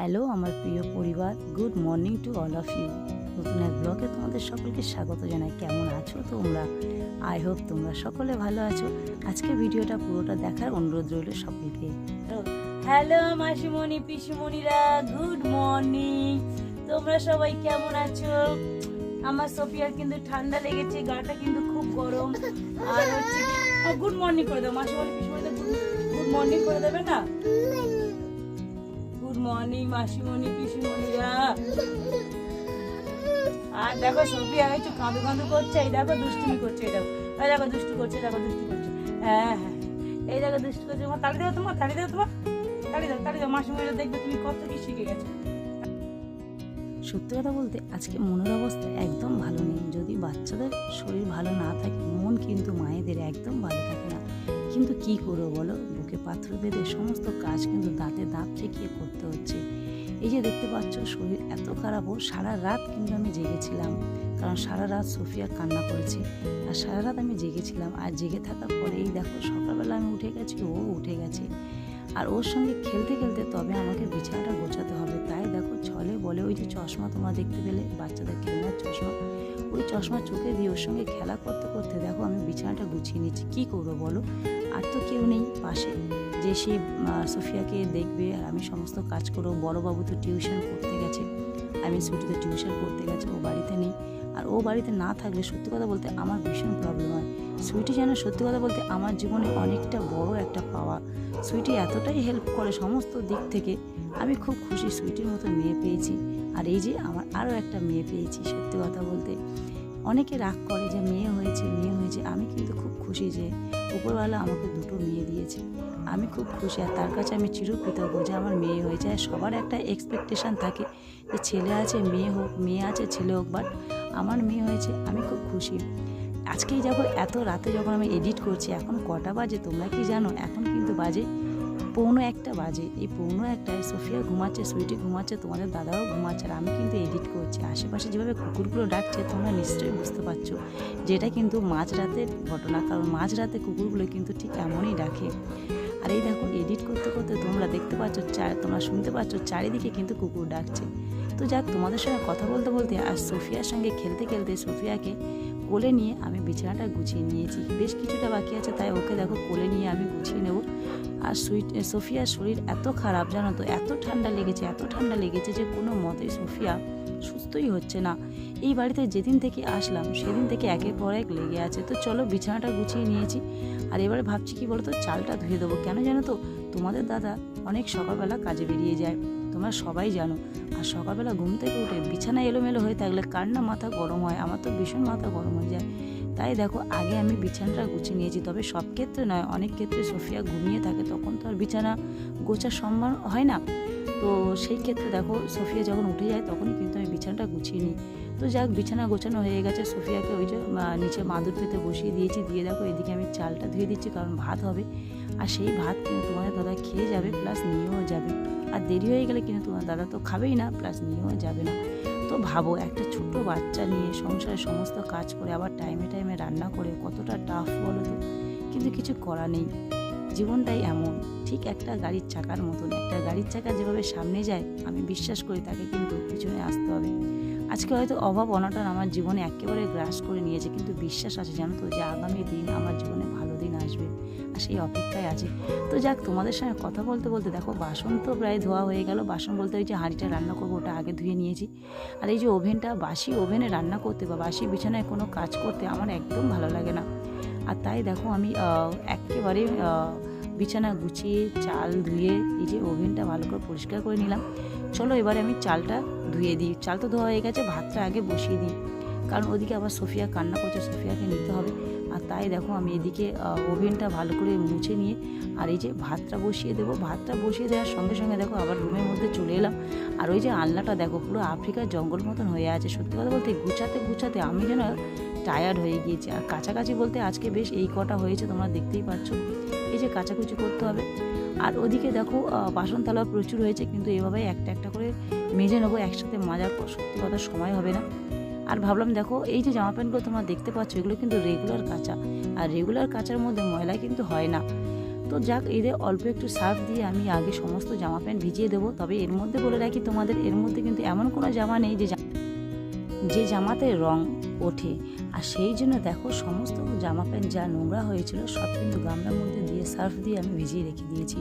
Hello আমার প্রিয় পরিবার, good morning to all of you. নতুন এক ব্লগে তোমাদের সকলকে স্বাগত জানাই। কেমন আছো তোমরা? আই হোপ তোমরা সকলে ভালো আছো। আজকে ভিডিওটা পুরোটা দেখার অনুরোধ রইল সকলকে। হ্যালো মাসিমণি পিসিমণিরা, গুড মর্নিং। তোমরা সবাই কেমন আছো? আমার সোফিয়ার কিন্তু ঠান্ডা লেগেছে, গাটা কিন্তু খুব গরম। আর হচ্ছে গুড মর্নিং করে দাও মাসিমণি পিসিমণিদের, গুড মর্নিং করে দেবে না? Good morning মাসিমণি পিসিমণিরা। আর দেখো সোফিয়া একটু কাঁদু কাঁদু করছে, এই দেখো দুষ্টুমি করছে, এই দেখো এই দেখো দুষ্টু করছে, দেখো দুষ্টু করছে, হ্যাঁ হ্যাঁ এই দেখো দুষ্টু করছে। তাড়ি দাও তোমার, তাড়ি দাও তোমার, তাড়ি দাও মাসিমণিরা, দেখবে তুমি কত কি শিখে গেছো। সত্যি কথা বলতে আজকে মনের অবস্থা একদম ভালো নেই। যদি বাচ্চাদের শরীর ভালো না থাকে, মন কিন্তু মায়েদের একদম ভালো থাকে না। কিন্তু কি করবো বলো, বুকে পাথর বেঁধে সমস্ত কাজ কিন্তু দাঁতে দাঁত ঠেকিয়ে করতে হচ্ছে। এই যে দেখতে পাচ্ছ শরীর এত খারাপ, ও সারা রাত কিন্তু আমি জেগেছিলাম, কারণ সারা রাত সোফিয়া কান্না করেছে আর সারা রাত আমি জেগেছিলাম। আর জেগে থাকার পরে এই দেখো সকালবেলা আমি উঠে গেছি, ও উঠে গেছে। আর ওর সঙ্গে খেলতে খেলতে তবে আমাকে বিছানাটা গোছাতে হবে। তাই দেখো ছলে বলে ওই যে চশমা তোমরা দেখতে পেলে, বাচ্চাদের খেলনার চশমা, ওই চশমা চোখে দিয়ে ওর সঙ্গে খেলা করতে করতে দেখো আমি বিছানাটা গুছিয়ে নিচ্ছি। কী করবো বলো, আর তো কেউ নেই পাশে যে সে সোফিয়াকে দেখবে আর আমি সমস্ত কাজ করবো। বড়োবাবু তো টিউশন পড়তে গেছে, আমি ছুটিতে টিউশন পড়তে গেছে, ও বাড়িতে নেই। আর ও বাড়িতে না থাকলে সত্যি কথা বলতে আমার ভীষণ প্রবলেম হয়। সুইটি যেন সত্যি কথা বলতে আমার জীবনে অনেকটা বড় একটা পাওয়া। সুইটি এতটাই হেল্প করে সমস্ত দিক থেকে, আমি খুব খুশি সুইটির মতো মেয়ে পেয়েছি। আর এই যে আমার আরও একটা মেয়ে পেয়েছি। সত্যি কথা বলতে অনেকে রাগ করে যে মেয়ে হয়েছে মেয়ে হয়েছে, আমি কিন্তু খুব খুশি যে উপরওয়ালা আমাকে দুটো মেয়ে দিয়েছে। আমি খুব খুশি, আর তার কাছে আমি চিরকৃতজ্ঞ যে আমার মেয়ে হয়েছে। আর সবার একটা এক্সপেকটেশান থাকে যে ছেলে আছে মেয়ে হোক, মেয়ে আছে ছেলে হোক, বাট আমার মেয়ে হয়েছে, আমি খুব খুশি। আজকেই যাবো এত রাতে যখন আমি এডিট করছি, এখন কটা বাজে তোমরা কি জানো? এখন কিন্তু বাজে 1:45 বাজে। এই 1:45টায় সোফিয়া ঘুমাচ্ছে, সুইটি ঘুমাচ্ছে, তোমাদের দাদাও ঘুমাচ্ছে, আর আমি কিন্তু এডিট করছি। আশেপাশে যেভাবে কুকুরগুলো ডাকছে তোমরা নিশ্চয়ই বুঝতে পারছো যেটা কিন্তু মাঝরাতের ঘটনা, কারণ মাঝরাতে কুকুরগুলো কিন্তু ঠিক এমনই ডাকে। আর এই দেখো এডিট করতে করতে তোমরা দেখতে পাচ্ছ, তোমরা শুনতে পাচ্ছ চারিদিকে কিন্তু কুকুর ডাকছে। তো যাক, তোমাদের সঙ্গে কথা বলতে বলতে আর সোফিয়ার সঙ্গে খেলতে খেলতে সোফিয়াকে কোলে নিয়ে আমি বিছানাটা গুছিয়ে নিয়েছি। বেশ কিছুটা বাকি আছে, তাই ওকে দেখো কোলে নিয়ে আমি গুছিয়ে নেব। আর সোফিয়ার শরীর এত খারাপ জানো তো, এত ঠান্ডা লেগেছে যে কোনো মতেই সোফিয়া সুস্থই হচ্ছে না। এই বাড়িতে যেদিন থেকে আসলাম সেদিন থেকে একের পর এক লেগে আছে। তো চলো বিছানাটা গুছিয়ে নিয়েছি, আর এবারে ভাবছি কি বলতো, চালটা ধুয়ে দেবো। কেন জানো তো, তোমাদের দাদা অনেক সকালবেলা কাজে বেরিয়ে যায়, তোমরা সবাই জানো। আর সকালবেলা ঘুম থেকে উঠে বিছানা এলোমেলো হয়ে থাকলে কার না মাথা গরম হয়, আমার তো ভীষণ মাথা গরম হয়ে যায়। তাই দেখো আগে আমি বিছানাটা গুছিয়ে নিয়েছি। তবে সব ক্ষেত্রে নয়, অনেক ক্ষেত্রে সোফিয়া ঘুমিয়ে থাকে, তখন তো আর বিছানা গোছার সম্ভব হয় না। তো সেই ক্ষেত্রে দেখো সোফিয়া যখন উঠে যায় তখনই কিন্তু আমি বিছানাটা গুছিয়ে নিই। তো যাক, বিছানা গোছানো হয়ে গেছে, সোফিয়াকে ওই যে নিচে মাদুর পেতে বসিয়ে দিয়েছি। দিয়ে দেখো এদিকে আমি চালটা ধুয়ে দিচ্ছি, কারণ ভাত হবে। আর সেই ভাত কিন্তু তোমাদের দাদা খেয়ে যাবে, প্লাস নিয়েও যাবে। আর দেরি হয়ে গেলে কিন্তু তোমার দাদা তো খাবেই না, প্লাস নিয়েও যাবে না। তো ভাবো, একটা ছোট্ট বাচ্চা নিয়ে সংসারের সমস্ত কাজ করে আবার টাইমে টাইমে রান্না করে কতটা টাফ বলো তো। কিন্তু কিছু করা নেই, জীবনটাই এমন। ঠিক একটা গাড়ির চাকার মতন, একটা গাড়ির চাকা যেভাবে সামনে যায়, আমি বিশ্বাস করি তাকে কিন্তু পিছনে আসতে হবে। আজকে হয়তো অভাব অনটন আমার জীবনে একেবারে গ্রাস করে নিয়েছে, কিন্তু বিশ্বাস আছে জানো তো যে আগামী দিন আমার জীবনে ভালো দিন আসবে, আর সেই অপেক্ষায় আছে। তো যাক, তোমাদের সঙ্গে কথা বলতে বলতে দেখো বাসন তো প্রায় ধোয়া হয়ে গেল। বাসন বলতে ওই যে হাঁড়িটা রান্না করবো ওটা আগে ধুয়ে নিয়েছি। আর এই যে ওভেনটা, বাসি ওভেনে রান্না করতে বা বাসি বিছানায় কোনো কাজ করতে আমার একদম ভালো লাগে না। আর তাই দেখো আমি একেবারে বিছানা গুছিয়ে চাল ধুয়ে এই যে ওভেনটা ভালো করে পরিষ্কার করে নিলাম। চলো এবারে আমি চালটা ধুয়ে দিই। চাল তো ধোয়া হয়ে গেছে, ভাতটা আগে বসিয়ে দিই, কারণ ওদিকে আবার সোফিয়া কান্না করছে, সোফিয়াকে নিতে হবে। আর তাই দেখো আমি এদিকে ওভেনটা ভালো করে মুছে নিয়ে আর এই যে ভাতটা বসিয়ে দেবো। ভাতটা বসিয়ে দেওয়ার সঙ্গে সঙ্গে দেখো আবার রুমের মধ্যে চলে এলাম। আর ওই যে আলনাটা দেখো পুরো আফ্রিকার জঙ্গল মতন হয়ে আছে। সত্যি কথা বলতে গুছাতে গুছাতে আমি যেন টায়ার্ড হয়ে গিয়েছি। আর কাছাকাছি বলতে আজকে বেশ এই কটা হয়েছে, তোমরা দেখতেই পাচ্ছ। এই যে কাচাকুচি করতে হবে। আর ওদিকে দেখো বাসন থালা প্রচুর হয়েছে, কিন্তু এভাবে একটা একটা করে মেজে নেবো, একসাথে মাজার সত্যি কথা সময় হবে না। আর ভাবলাম দেখো এই যে জামা প্যান্টগুলো তোমরা দেখতে পাচ্ছ, এগুলো কিন্তু রেগুলার কাচা, আর রেগুলার কাচার মধ্যে ময়লা কিন্তু হয় না। তো যাক, এদের অল্প একটু সার্ফ দিয়ে আমি আগে সমস্ত জামা প্যান্ট ভিজিয়ে দেবো। তবে এর মধ্যে বলে রাখি তোমাদের, এর মধ্যে কিন্তু এমন কোনো জামা নেই যে জামাতে রং ওঠে। আর সেই জন্য দেখো সমস্ত জামা প্যান্ট যা নোংরা হয়েছিল সব কিন্তু গামলার মধ্যে দিয়ে সার্ফ দিয়ে আমি ভিজিয়ে রেখে দিয়েছি।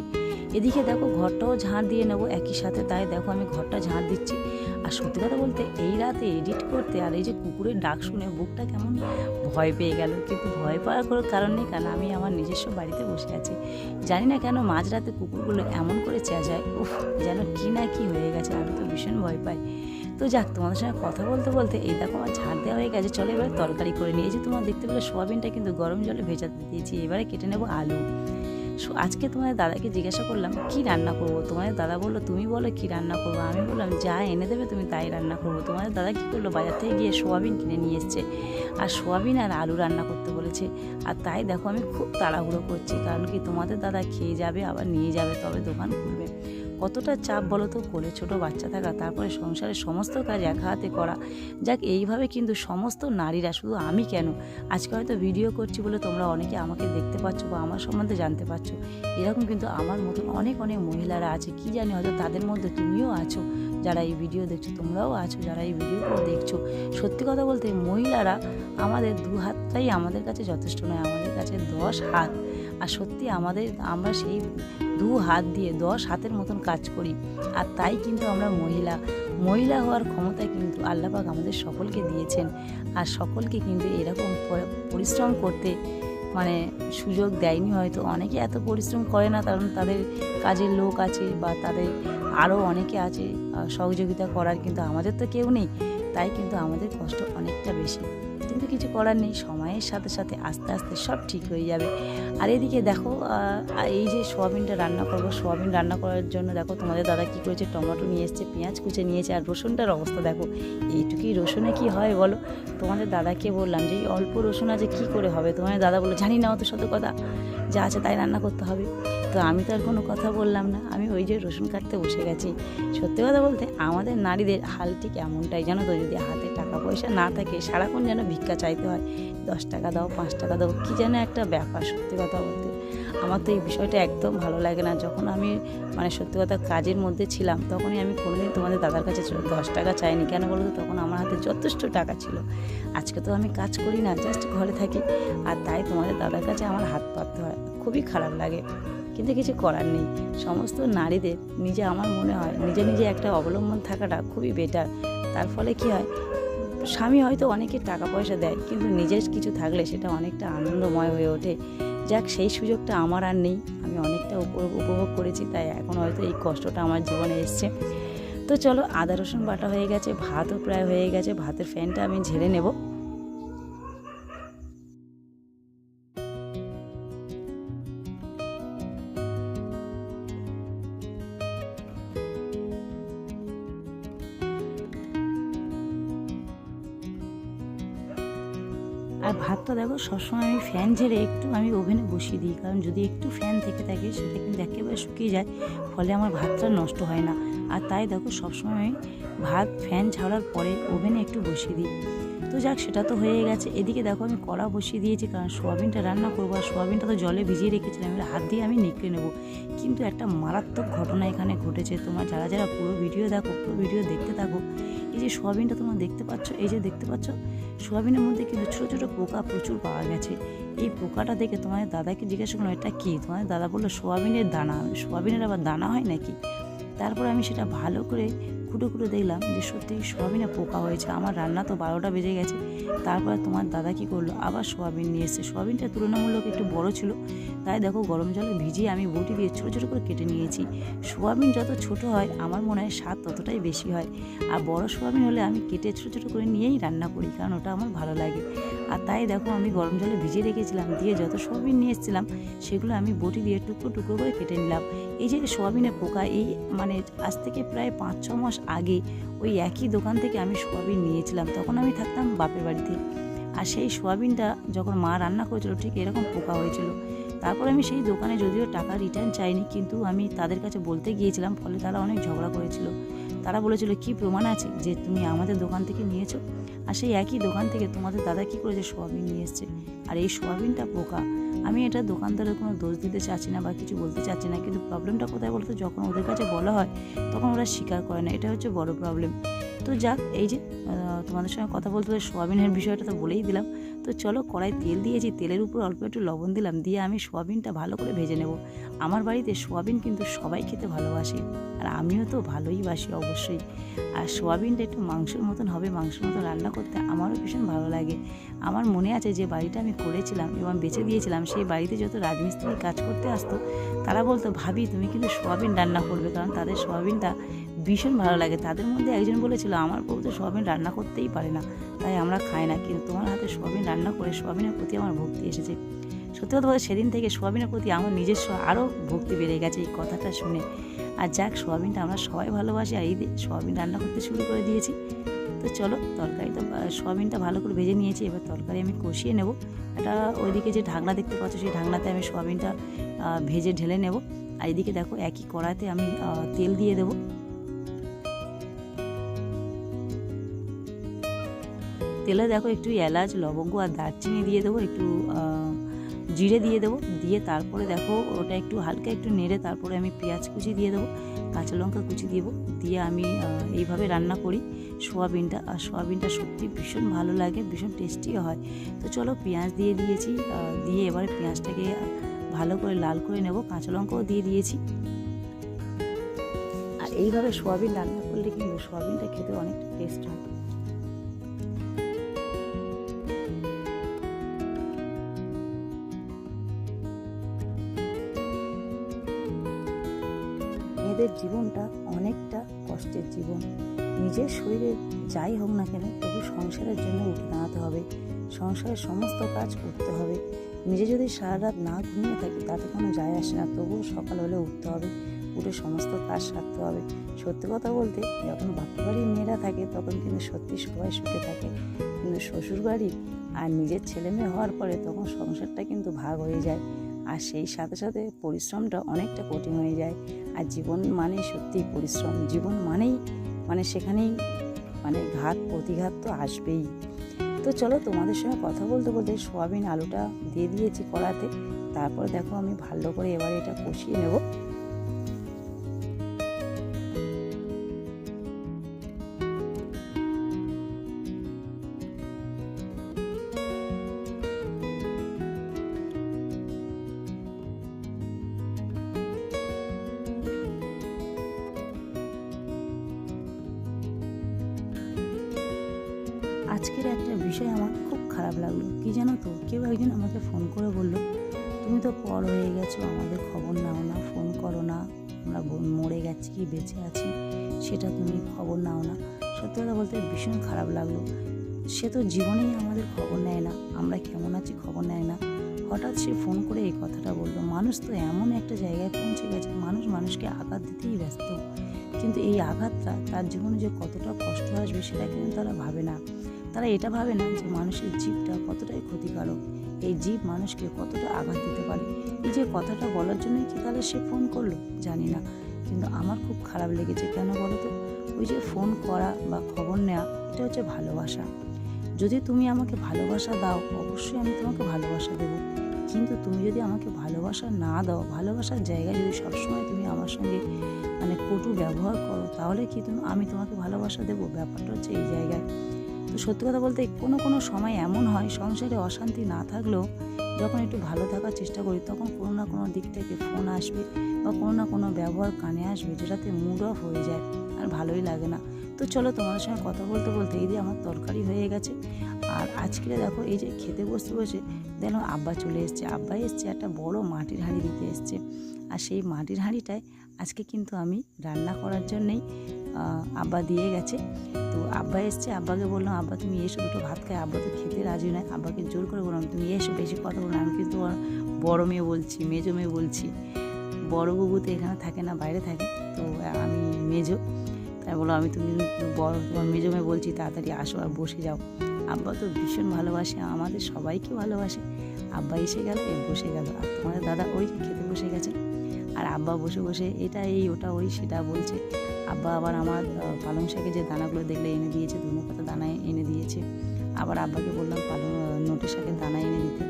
এদিকে দেখো ঘরটাও ঝাঁট দিয়ে নেবো একই সাথে, তাই দেখো আমি ঘরটা ঝাঁট দিচ্ছি। আর সত্যি কথা বলতে এই রাতে এডিট করতে আর এই যে কুকুরের ডাক শুনে বুকটা কেমন ভয় পেয়ে গেল, কিন্তু ভয় পাওয়ার কোনো কারণ নেই, কারণ আমি আমার নিজস্ব বাড়িতে বসে আছি। জানি না কেন মাঝরাতে কুকুরগুলো এমন করে চেঁচায়, উফ যেন কি না কি হয়ে গেছে, আমি তো ভীষণ ভয় পাই। তো যাক, তোমাদের সঙ্গে কথা বলতে বলতে এই দেখো আমার ঝাড় দেওয়া হয়ে গেছে। চলো এবারে তরকারি করে নিই। এই যে তোমার দেখতে পেলে সোয়াবিনটা কিন্তু গরম জলে ভেজাতে দিয়েছি, এবারে কেটে নেবো আলু। আজকে তোমাদের দাদাকে জিজ্ঞাসা করলাম কি রান্না করবো, তোমাদের দাদা বললো তুমি বলো কি রান্না করবো। আমি বললাম যা এনে দেবে তুমি তাই রান্না করবো। তোমাদের দাদা কী করলো, বাজার থেকে গিয়ে সোয়াবিন কিনে নিয়ে এসছে, আর সোয়াবিন আর আলু রান্না করতে বলেছে। আর তাই দেখো আমি খুব তাড়াহুড়ো করছি, কারণ কি তোমাদের দাদা খেয়ে যাবে আবার নিয়ে যাবে, তবে দোকান খুলবে। কতটা চাপ বলো তো, কোলে ছোটো বাচ্চা থাকা, তারপরে সংসারের সমস্ত কাজ একা হাতে করা। যাক, এইভাবে কিন্তু সমস্ত নারীরা, শুধু আমি কেন, আজকে হয়তো ভিডিও করছি বলে তোমরা অনেকে আমাকে দেখতে পাচ্ছ বা আমার সম্বন্ধে জানতে পারছো, এরকম কিন্তু আমার মতন অনেক অনেক মহিলারা আছে। কি জানি হয়তো তাদের মধ্যে তুমিও আছো, যারা এই ভিডিও দেখছো, তোমরাও আছো যারা এই ভিডিওগুলো দেখছো। সত্যি কথা বলতে মহিলারা আমাদের দু হাতটাই আমাদের কাছে যথেষ্ট নয়, আমাদের কাছে 10 হাত। আর সত্যি আমরা সেই 2 হাত দিয়ে 10 হাতের মতন কাজ করি। আর তাই কিন্তু আমরা মহিলা হওয়ার ক্ষমতা কিন্তু আল্লাহ পাক আমাদের সকলকে দিয়েছেন। আর সকলকে কিন্তু এরকম পরিশ্রম করতে সুযোগ দেয়নি। হয়তো অনেকে এত পরিশ্রম করে না, কারণ তাদের কাজের লোক আছে বা তাদের আরও অনেকে আছে সহযোগিতা করার, কিন্তু আমাদের তো কেউ নেই। তাই কিন্তু আমাদের কষ্ট অনেকটা বেশি, কিন্তু কিছু করার নেই, সময়ের সাথে সাথে আস্তে আস্তে সব ঠিক হয়ে যাবে। আর এদিকে দেখো এই যে সোয়াবিনটা রান্না করবো, সোয়াবিন রান্না করার জন্য দেখো তোমাদের দাদা কী করেছে, টমেটো নিয়ে এসছে, পেঁয়াজ কুচে নিয়েছে, আর রসুনটার অবস্থা দেখো। এইটুকুই রসুনে কি হয় বলো। তোমাদের দাদাকে বললাম যে এই অল্প রসুন আছে কী করে হবে, তোমাদের দাদা বললো জানি না, অত শত কথা, যা আছে তাই রান্না করতে হবে। তো আমি তো আর কোনো কথা বললাম না, আমি ওই যে রসুন কাটতে বসে গেছি। সত্যি কথা বলতে আমাদের নারীদের হাল ঠিক এমনটাই, জানো তো, যদি হাতে টাকা পয়সা না থাকে সারাক্ষণ যেন ভিক্ষা চাইতে হয়, 10 টাকা দাও 5 টাকা দাও, কী যেন একটা ব্যাপার। সত্যি কথা বলতে আমার তো এই বিষয়টা একদম ভালো লাগে না। যখন আমি সত্যি কথা কাজের মধ্যে ছিলাম, তখনই আমি কোনোদিন তোমাদের দাদার কাছে 10 টাকা চাইনি। কেন বলো তো, তখন আমার হাতে যথেষ্ট টাকা ছিল। আজকে তো আমি কাজ করি না, জাস্ট ঘরে থাকি, আর তাই তোমাদের দাদার কাছে আমার হাত পাততে হয়, খুবই খারাপ লাগে। কিন্তু কিছু করার নেই, সমস্ত নারীদের আমার মনে হয় নিজে একটা অবলম্বন থাকাটা খুবই বেটার। তার ফলে কি হয়, স্বামী হয়তো অনেকে টাকা পয়সা দেয়, কিন্তু নিজের কিছু থাকলে সেটা অনেকটা আনন্দময় হয়ে ওঠে। যাক, সেই সুযোগটা আমার আর নেই, আমি অনেকটা উপভোগ করেছি, তাই এখন হয়তো এই কষ্টটা আমার জীবনে এসছে। তো চলো, আদা রসুন বাটা হয়ে গেছে, ভাতও প্রায় হয়ে গেছে, ভাতের ফ্যানটা আমি ঝেড়ে নেব। আর ভাতটা দেখো সবসময় আমি ফ্যান ঝেড়ে একটু আমি ওভেনে বসিয়ে দিই, কারণ যদি একটু ফ্যান থেকে থাকে সেটা কিন্তু একেবারে শুকিয়ে যায়, ফলে আমার ভাতটা নষ্ট হয় না। আর তাই দেখো সবসময় আমি ভাত ফ্যান ঝাড়ার পরে ওভেনে একটু বসিয়ে দিই। তো যাক, সেটা তো হয়ে গেছে। এদিকে দেখো আমি কড়া বসিয়ে দিয়েছি, কারণ সোয়াবিনটা রান্না করবো, আর সোয়াবিনটা তো জলে ভিজিয়ে রেখেছিলাম, এবার হাত দিয়ে আমি নিকড়ে নেবো। কিন্তু একটা মারাত্মক ঘটনা এখানে ঘটেছে। তোমরা যারা পুরো ভিডিও দেখো, পুরো ভিডিও দেখতে থাকো। এই যে সোয়াবিনটা তোমরা দেখতে পাচ্ছ, এই যে দেখতে পাচ্ছ, সোয়াবিনের মধ্যে কিন্তু ছোটো ছোটো পোকা প্রচুর পাওয়া গেছে। এই পোকাটা দেখে তোমাদের দাদাকে জিজ্ঞাসা করলাম এটা কী, তোমাদের দাদা বললো সোয়াবিনের দানা। সোয়াবিনের আবার দানা হয় নাকি? তারপর আমি সেটা ভালো করে খুঁটে দেখলাম যে সত্যি সোয়াবিনে পোকা হয়েছে। আমার রান্না তো 12টা বেজে গেছে। তারপরে তোমার দাদা কী করলো, আবার সোয়াবিন নিয়ে এসছে। সোয়াবিনটা তুলনামূলক একটু বড় ছিল, তাই দেখো গরম জলে ভিজিয়ে আমি বটি দিয়ে ছোটো ছোটো করে কেটে নিয়েছি। সোয়াবিন যত ছোট হয় আমার মনে হয় স্বাদ ততটাই বেশি হয়। আর বড় সোয়াবিন হলে আমি কেটে ছোটো ছোটো করে নিয়েই রান্না করি, কারণ ওটা আমার ভালো লাগে। আর তাই দেখো আমি গরম জলে ভিজিয়ে রেখেছিলাম, দিয়ে যত সোয়াবিন নিয়ে এসেছিলাম সেগুলো আমি বটি দিয়ে টুকরো টুকরো করে কেটে নিলাম। এই যে সোয়াবিনের পোকা, এই আজ থেকে প্রায় 5-6 মাস আগে ওই একই দোকান থেকে আমি সোয়াবিন নিয়েছিলাম, তখন আমি থাকতাম বাপের বাড়িতে। আর সেই সোয়াবিনটা যখন মা রান্না করেছিল ঠিক এরকম পোকা হয়েছিল। তারপর আমি সেই দোকানে যদিও টাকা রিটার্ন চাইনি, কিন্তু আমি তাদের কাছে বলতে গিয়েছিলাম, ফলে তারা অনেক ঝগড়া করেছিল। তারা বলেছিল কি প্রমাণ আছে যে তুমি আমাদের দোকান থেকে নিয়েছো? আর সেই একই দোকান থেকে তোমাদের দাদা কী করেছে, সোয়াবিন নিয়ে এসছে, আর এই সোয়াবিনটা পোকা। আমি এটা দোকানদারের কোনো দোষ দিতে চাচ্ছি না বা কিছু বলতে চাচ্ছি না, কিন্তু প্রবলেমটা কোথায় বলতো, যখন ওদের কাছে বলা হয় তখন ওরা স্বীকার করে না, এটা হচ্ছে বড় প্রবলেম। তো যাক, এই যে তোমাদের সঙ্গে কথা বলতে সোয়াবিনের বিষয়টা তো বলেই দিলাম। তো চলো, কড়াই তেল দিয়েছি, তেলের উপর অল্প একটু লবণ দিলাম, দিয়ে আমি সোয়াবিনটা ভালো করে ভেজে নেব। আমার বাড়িতে সোয়াবিন কিন্তু সবাই খেতে ভালোবাসে, আর আমিও তো ভালোই বাসি অবশ্যই। আর সোয়াবিনটা একটু মাংসের মতন হবে, মাংসের মতন রান্না করতে আমারও ভীষণ ভালো লাগে। আমার মনে আছে যে বাড়িটা আমি করেছিলাম এবং বেঁচে দিয়েছিলাম, সেই বাড়িতে যত রাজমিস্ত্রি কাজ করতে আসতো তারা বলতো, ভাবি তুমি কিন্তু সোয়াবিন রান্না করবে, কারণ তাদের সোয়াবিনটা ভীষণ ভালো লাগে। তাদের মধ্যে একজন বলেছিল, আমার বউ তো সোয়াবিন রান্না করতেই পারে না, তাই আমরা খাই না, কিন্তু তোমার হাতে সোয়াবিন রান্না করে সোয়াবিনের প্রতি আমার ভক্তি এসেছে। সত্যি কথা বলতে সেদিন থেকে সোয়াবিনের প্রতি আমার নিজস্ব আরও ভক্তি বেড়ে গেছে এই কথাটা শুনে। আর যাক, সোয়াবিনটা আমরা সবাই ভালোবাসি, আর এই সোয়াবিন রান্না করতে শুরু করে দিয়েছি। তো চলো, তরকারি তো সোয়াবিনটা ভালো করে ভেজে নিয়েছি, এবার তরকারি আমি কষিয়ে নেব। এটা ওইদিকে যে ঢাকনা দেখতে পাচ্ছ, সেই ঢাকনাতে আমি সোয়াবিনটা ভেজে ঢেলে নেব। আর এদিকে দেখো, একই কড়াইতে আমি তেল দিয়ে দেবো। তেলে দেখো একটু এলাচ, লবঙ্গ আর দারচিনি দিয়ে দেবো, একটু জিরে দিয়ে দেবো, দিয়ে তারপরে দেখো ওটা একটু হালকা একটু নেড়ে তারপরে আমি পেঁয়াজ কুচি দিয়ে দেবো, কাঁচা লঙ্কা কুচি দেবো, দিয়ে আমি এইভাবে রান্না করি সোয়াবিনটা। আর সোয়াবিনটা সত্যি ভীষণ ভালো লাগে, ভীষণ টেস্টিও হয়। তো চলো, পেঁয়াজ দিয়ে দিয়েছি, দিয়ে এবারে পেঁয়াজটাকে ভালো করে লাল করে নেব, কাঁচা লঙ্কাও দিয়ে দিয়েছি। আর এইভাবে সোয়াবিন রান্না করলে কিন্তু সোয়াবিনটা খেতে অনেকটা টেস্ট হয়। মেয়েদের জীবনটা অনেকটা কষ্টের জীবন। নিজের শরীরে যাই হোক না কেন, তবু সংসারের জন্য উঠে দাঁড়াতে হবে, সংসারের সমস্ত কাজ করতে হবে। নিজে যদি সারা রাত না ঘুমিয়ে থাকি তাতে কোনো যায় আসে না, তবুও সকাল হলে উঠতে হবে, উঠে সমস্ত কাজ সারতে হবে। সত্যি কথা বলতে, যখন বাপের বাড়ির মেয়েরা থাকে তখন কিন্তু সত্যি সবাই সুখে থাকে, কিন্তু শ্বশুর বাড়ি আর নিজের ছেলে মেয়ে হওয়ার পরে তখন সংসারটা কিন্তু ভাগ হয়ে যায়, আর সেই সাথে সাথে পরিশ্রমটা অনেকটা কঠিন হয়ে যায়। আর জীবন মানে সত্যিই পরিশ্রম, জীবন মানে সেখানেই ঘাত প্রতিঘাত তো আসবেই। তো চলো, তোমাদের সঙ্গে কথা বলতে বলতে সোয়াবিন আলুটা দিয়ে দিয়েছি কড়াতে, তারপরে দেখো আমি ভালো করে এবারে এটা কষিয়ে নেব। আজকের একটা বিষয় আমার খুব খারাপ লাগলো, কি জানো তো, কেউ একজন আমাকে ফোন করে বললো, তুমি তো পর হয়ে গেছো, আমাদের খবর নাও না, ফোন করো না, আমরা মরে গেছি কি বেঁচে আছি সেটা তুমি খবর নাও না। সত্যি কথা বলতে ভীষণ খারাপ লাগলো। সে তো জীবনেই আমাদের খবর নেয় না, আমরা কেমন আছি খবর নেয় না, হঠাৎ সে ফোন করে এই কথাটা বললো। মানুষ তো এমন একটা জায়গায় পৌঁছে গেছে, মানুষ মানুষকে আঘাত দিতেই ব্যস্ত, কিন্তু এই আঘাতটা তার জীবনে যে কতটা কষ্ট আসবে সেটা কিন্তু তারা ভাবে না। তারা এটা ভাবে না যে মানুষের জীবটা কতটাই ক্ষতিকারক, এই জীব মানুষকে কতটা আঘাত দিতে পারে। এই যে কথাটা বলার জন্যই কি তাহলে সে ফোন করলো, জানি না, কিন্তু আমার খুব খারাপ লেগেছে। কেন বলো তো, ওই যে ফোন করা বা খবর নেওয়া, এটা হচ্ছে ভালোবাসা। যদি তুমি আমাকে ভালোবাসা দাও, অবশ্যই আমি তোমাকে ভালোবাসা দেবো, কিন্তু তুমি যদি আমাকে ভালোবাসা না দাও, ভালোবাসার জায়গায় যদি সবসময় তুমি আমার সঙ্গে কটু ব্যবহার করো, তাহলে কি আমি তোমাকে ভালোবাসা দেবো? ব্যাপারটা হচ্ছে এই জায়গায়। তো সত্যি কথা বলতে কোনো সময় এমন হয়, সংসারে অশান্তি না থাকলেও যখন একটু ভালো থাকার চেষ্টা করি, তখন কোনো না কোনো দিক থেকে ফোন আসবে বা কোনো না কোনো ব্যবহার কানে আসবে, যেটাতে মুড অফ হয়ে যায়, আর ভালোই লাগে না। তো চলো, তোমাদের সঙ্গে কথা বলতে বলতে এই যে আমার তরকারি হয়ে গেছে। আর আজকে দেখো, এই যে খেতে বসতে বসে দেখলাম আব্বা চলে এসছে। আব্বা এসছে একটা বড় মাটির হাঁড়ি দিতে এসছে, আর সেই মাটির হাঁড়িটায় আজকে কিন্তু আমি রান্না করার জন্যেই আব্বা দিয়ে গেছে। তো আব্বা এসছে, আব্বাকে বললাম, আব্বা তুমি এসো, দুটো ভাত খায়। আব্বা তো খেতে রাজি নয়, আব্বাকে জোর করে বললাম তুমি এসো, বেশি কথা বললাম। আমি কিন্তু বড় মেয়ে বলছি, মেজো মেয়ে বলছি, বড় বাবু তো এখানে থাকে না, বাইরে থাকে, তো আমি মেজো, তাই বলো আমি তুমি তোমার মেজো মেয়ে বলছি, তাড়াতাড়ি আসো আর বসে যাও। আব্বা তো ভীষণ ভালোবাসে, আমাদের সবাইকে ভালোবাসে। আব্বা এসে গেল, বসে গেল, আর তোমাদের দাদা ওই খেতে বসে গেছে। আর আব্বা বসে বসে এটা এই ওটা ওই সেটা বলছে। আব্বা আবার আমার পালং শাকের যে দানাগুলো দেখলে এনে দিয়েছে, ধনে পাতা দানা এনে দিয়েছে। আবার আব্বাকে বললাম নোটে শাকের দানা এনে দিতে।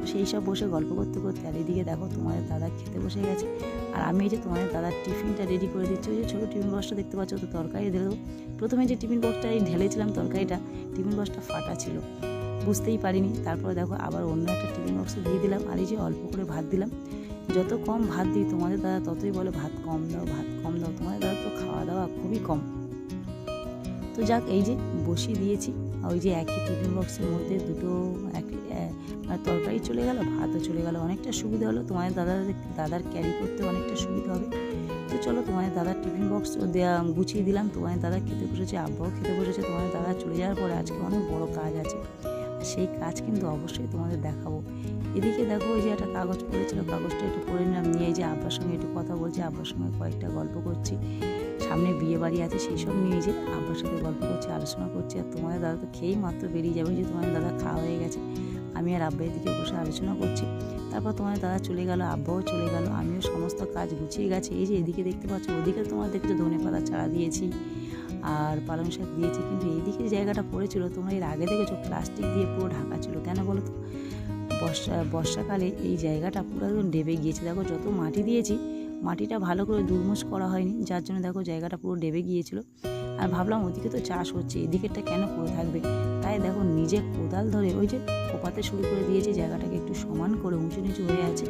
তো সেই সব বসে গল্প করতে করতে আর এদিকে দেখো তোমাদের দাদা খেতে বসে গেছে। আর আমি এই যে তোমাদের দাদার টিফিনটা রেডি করে দিচ্ছি। ওই যে ছোটো টিফিন বক্সটা দেখতে পাচ্ছ, তো তরকারি দিল। প্রথমে যে টিফিন বক্সটা ঢেলেছিলাম তরকারিটা, টিফিন বক্সটা ফাটা ছিল, বুঝতেই পারিনি। তারপরে দেখো আবার অন্য একটা টিফিন বক্সে দিয়ে দিলাম। আর এই যে অল্প করে ভাত দিলাম। যত কম ভাত দিই তোমাদের দাদা ততই বলে ভাত কম দাও, ভাত কম দাও। তোমাদের দাদা তো খাওয়া দাওয়া খুবই কম। তো যাক, এই যে বসিয়ে দিয়েছি। ওই যে একই টিফিন বক্সের মধ্যে দুটো তরকারি চলে গেল, ভাতও চলে গেল, অনেকটা সুবিধা হলো। তোমাদের দাদার ক্যারি করতে অনেকটা সুবিধা হবে। তো চলো, তোমাদের দাদার টিফিন বক্স গুছিয়ে দিলাম। তোমাদের দাদা খেতে বসেছে, আব্বাও খেতে বসেছে। তোমাদের দাদা চলে যাওয়ার পরে আজকে অনেক বড় কাজ আছে, সেই কাজ কিন্তু অবশ্যই তোমাদের দেখাবো। এদিকে দেখো ওই যে একটা কাগজ পড়েছিল, কাগজটা একটু পড়ে নিলাম, নিয়ে যে আব্বার সঙ্গে একটু কথা বলছি, আব্বার সঙ্গে কয়েকটা গল্প করছি। সামনে বিয়ে বাড়ি আছে, সেই সব নিয়ে যে আব্বার সাথে গল্প করছি, আলোচনা করছি। আর তোমাদের দাদা তো খেয়েই মাত্র বেরিয়ে যাবে, যে তোমাদের দাদা খাওয়া হয়ে গেছে। আমি আর আব্বা এদিকে বসে আলোচনা করছি। তারপর তোমাদের দাদা চলে গেল, আব্বাও চলে গেল, আমিও সমস্ত কাজ গুছিয়ে গেছে। এই যে এদিকে দেখতে পাচ্ছ, ওদিকে তোমার দেখছো ধনেপাতা চারা দিয়েছি আর পালং শাক দিয়েছি, কিন্তু এইদিকে জায়গাটা পড়েছিল তোমরা এর আগে দেখেছো প্লাস্টিক দিয়ে পুরো ঢাকা ছিল। কেন বলো তো? বর্ষাকালে এই জায়গাটা পুরো একদম ডেবে গিয়েছে। দেখো যত মাটি দিয়েছি, মাটিটা ভালো করে দুর্মুষ করা হয়নি, যার জন্য দেখো জায়গাটা পুরো ডেবে গিয়েছিল। আর ভাবলাম ওদিকে তো চাষ হচ্ছে, এদিকেরটা কেন পড়ে থাকবে। তাই দেখো নিজে কোদাল ধরে ওই যে কোপাতে শুরু করে দিয়েছি, জায়গাটাকে একটু সমান করে উঁচু নিচু হয়ে আছে।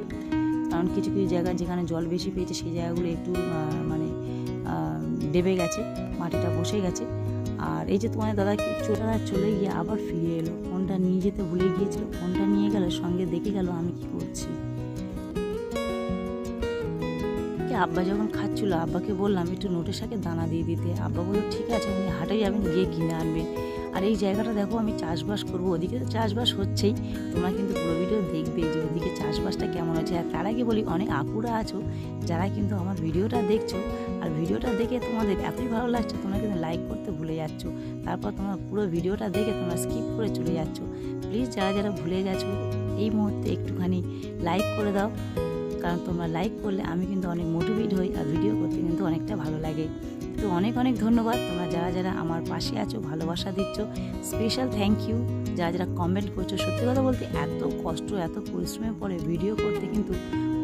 কারণ কিছু কিছু জায়গা যেখানে জল বেশি পেয়েছে সেই জায়গাগুলো একটু ডেবে গেছে, মাটিটা বসে গেছে। আর এই যে তোমাদের দাদা চলে গিয়ে আবার ফিরে এলো, ফোনটা নিয়ে যেতে ভুলে গিয়েছিল, ফোনটা নিয়ে গেল, সঙ্গে দেখে গেল আমি কি করছি। আব্বা যখন খাচ্ছিল, আব্বাকে বললাম একটু নোটের শাকে দানা দিয়ে দিতে। আব্বা বললো ঠিক আছে, উনি হাটে যাবেন, গিয়ে কিনে আনবেন। আর এই জায়গাটা দেখো আমি চাষবাস করবো, ওদিকে তো চাষবাস হচ্ছেই, তোমরা কিন্তু পুরো ভিডিও দেখবে যে ওদিকে চাষবাসটা কেমন হচ্ছে। আর তার আগে বলি, অনেক আপুরা আছো যারা কিন্তু আমার ভিডিওটা দেখছো, আর ভিডিওটা দেখে তোমাদের এতই ভালো লাগছে, তোমরা কিন্তু লাইক করতে ভুলে যাচ্ছ। তারপর তোমরা পুরো ভিডিওটা দেখে তোমরা স্কিপ করে চলে যাচ্ছ। প্লিজ যারা যারা ভুলে গেছো এই মুহূর্তে একটুখানি লাইক করে দাও, কারণ তোমরা লাইক করলে আমি কিন্তু অনেক মোটিভেট হই, আর ভিডিও করতে কিন্তু অনেকটা ভালো লাগে। তো অনেক অনেক ধন্যবাদ তোমরা যারা যারা আমার পাশে আছো, ভালোবাসা দিচ্ছ, স্পেশাল থ্যাংক ইউ। যারা যারা কমেন্ট করছো, সত্যি কথা বলতে এত কষ্ট, এত পরিশ্রমের পরে ভিডিও করতে কিন্তু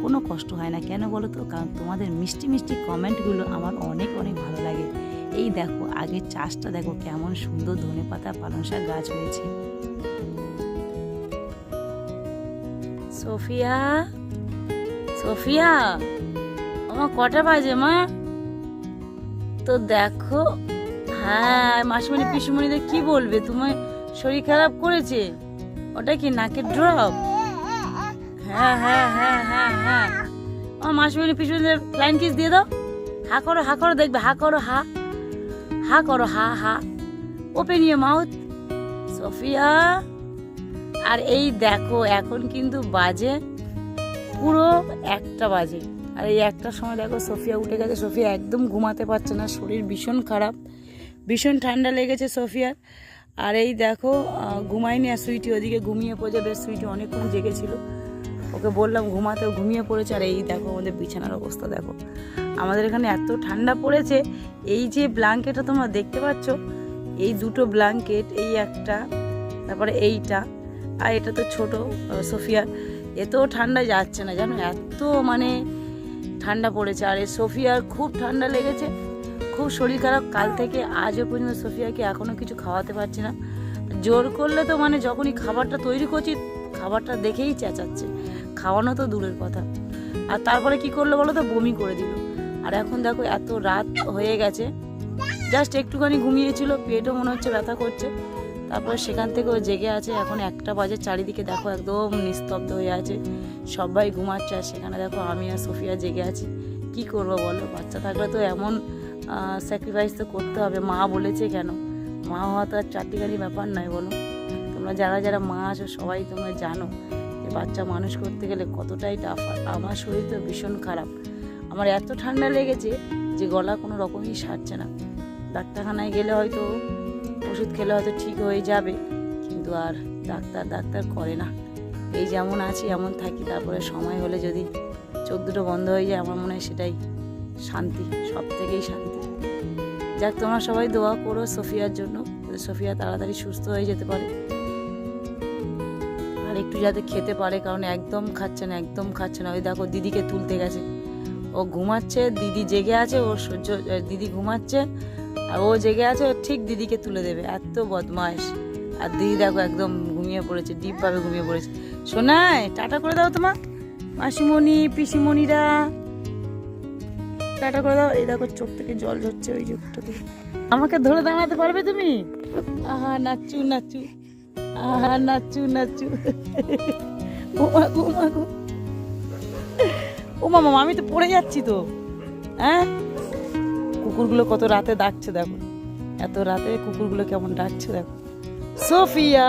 কোনো কষ্ট হয় না। কেন বলো তো? কারণ তোমাদের মিষ্টি মিষ্টি কমেন্টগুলো আমার অনেক অনেক ভালো লাগে। এই দেখো আগের চাষটা দেখো কেমন সুন্দর ধনেপাতা পালং শাক গাছ হয়েছে। সোফিয়া, সোফিয়া, আমার কটা বাজে মা? তো দেখো, হ্যাঁ মাসিমণি পিসিমণিদের কি বলবে, তোমার শরীর খারাপ করেছে? ওটা কি নাকের ড্রপ? হ্যাঁ হ্যাঁ হ্যাঁ হ্যাঁ হ্যাঁ, আমার মাসিমণি পিসিমণিদের ফ্লাইং কিস দিয়ে দাও। হা করো, হা করো, দেখবে, হা করো, হা হা করো, হা হা, ওপেন ইউর মাউথ সোফিয়া। আর এই দেখো এখন কিন্তু বাজে পুরো 1টা বাজে, আর এই 1টার সময় দেখো সোফিয়া উঠে গেছে। সোফিয়া একদম ঘুমাতে পারছে না, শরীর ভীষণ খারাপ, ভীষণ ঠান্ডা লেগেছে সোফিয়ার। আর এই দেখো ঘুমায়নি, আর সুইটি ওদিকে ঘুমিয়ে পড়েছে। বেশ সুইটি অনেকক্ষণ জেগেছিল, ওকে বললাম ঘুমাতেও ঘুমিয়ে পড়েছে। আর এই দেখো আমাদের বিছানার অবস্থা দেখো, আমাদের এখানে এত ঠান্ডা পড়েছে। এই যে ব্ল্যাঙ্কেটটা তোমরা দেখতে পাচ্ছ, এই দুটো ব্ল্যাঙ্কেট, এই একটা, তারপরে এইটা, আর এটা তো ছোট সোফিয়া, এত ঠান্ডা যাচ্ছে না জানো, এত ঠান্ডা পড়েছে। আর সোফিয়ার খুব ঠান্ডা লেগেছে, খুব শরীর খারাপ কাল থেকে আজও পর্যন্ত। সোফিয়াকে এখনও কিছু খাওয়াতে পারছি না, জোর করলে তো যখনই খাবারটা তৈরি করছি খাবারটা দেখেই চেঁচাচ্ছে, খাওয়ানো তো দূরের কথা। আর তারপরে কি করলো বলো তো, বমি করে দিল। আর এখন দেখো এত রাত হয়ে গেছে, জাস্ট একটুখানি ঘুমিয়েছিল, পেটও মনে হচ্ছে ব্যথা করছে। তারপরে সেখান থেকে ও জেগে আছে। এখন 1টা বাজে, চারিদিকে দেখো একদম নিস্তব্ধ হয়ে আছে, সবাই ঘুমাচ্ছে। আর সেখানে দেখো আমি আর সোফিয়া জেগে আছি। কি করবো বলো, বাচ্চা থাকলে তো এমন স্যাক্রিফাইস তো করতে হবে। মা বলেছে কেন, মা হওয়া তো আর চারটিখানি ব্যাপার নয় বলো। তোমরা যারা যারা মা আছো সবাই তোমরা জানো যে বাচ্চা মানুষ করতে গেলে কতটাই টাফ। আমার শরীর তো ভীষণ খারাপ, আমার এত ঠান্ডা লেগেছে যে গলা কোনো রকমই সারছে না। ডাক্তারখানায় গেলে হয়তো ওষুধ খেলে হয়তো ঠিক হয়ে যাবে, কিন্তু আর ডাক্তার করে না। এই যেমন আছি এমন থাকি, তারপরে সময় হলে যদি চোখ দুটো বন্ধ হয়ে যায়, আমার মনে হয় সেটাই শান্তি, সব থেকেই শান্তি। যাক, তোমরা সবাই দোয়া করো সোফিয়ার জন্য, সোফিয়া তাড়াতাড়ি সুস্থ হয়ে যেতে পারে। আর একটু যাতে খেতে পারে, কারণ একদম খাচ্ছে না, একদম খাচ্ছে না। ওই দেখো দিদিকে তুলতে গেছে, ও ঘুমাচ্ছে, দিদি জেগে আছে, ও সহ্য, দিদি ঘুমাচ্ছে আর ও জেগে আছে, ও ঠিক দিদিকে তুলে দেবে, এত বদমাইশ। আর দিদি দেখো একদম ঘুমিয়ে পড়েছে, ডিপভাবে ঘুমিয়ে পড়েছে। শোনায় টাটা করে দাও তোমার মাসিমণি পিসিমণিরা, টাটা করে দাও। এই দেখো চোখ থেকে জল ঝরছে, ওই চোখটা থেকে। আমাকে ধরে দাঁড়াতে পারবে তুমি? আহা নাচু নাচু, আহা নাচু নাচু। ওমা গো, ওমা গো, ও মামা আমি তো পড়ে যাচ্ছি তো। হ্যাঁ, কুকুরগুলো কত রাতে ডাকছে দেখো, এত রাতে কুকুরগুলো কেমন ডাকছে দেখো। সোফিয়া